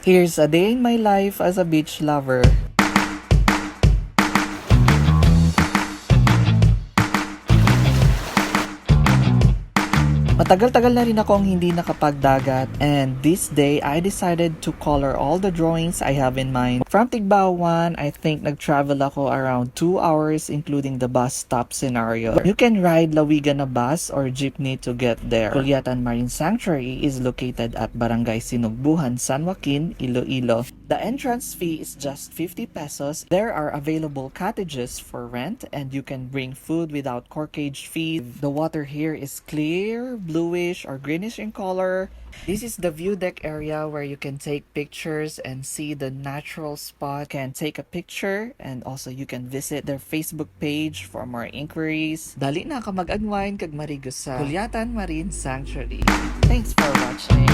Here's a day in my life as a beach lover. Matagal-tagal na rin akong hindi nakapagdagat, and this day I decided to color all the drawings I have in mind. From Tigbawan, I think nag-travel ako around 2 hours including the bus stop scenario. You can ride Lawigan na bus or jeepney to get there. Kulyatan Marine Sanctuary is located at Barangay Sinugbuhan, San Joaquin, Iloilo. The entrance fee is just 50 pesos. There are available cottages for rent and you can bring food without corkage fee. The water here is clear, bluish or greenish in color. This is the view deck area where you can take pictures and see the natural spot. You can take a picture and also you can visit their Facebook page for more inquiries. Dali na ka mag-unwind kag marigo sa Kulyatan Marine Sanctuary. Thanks for watching.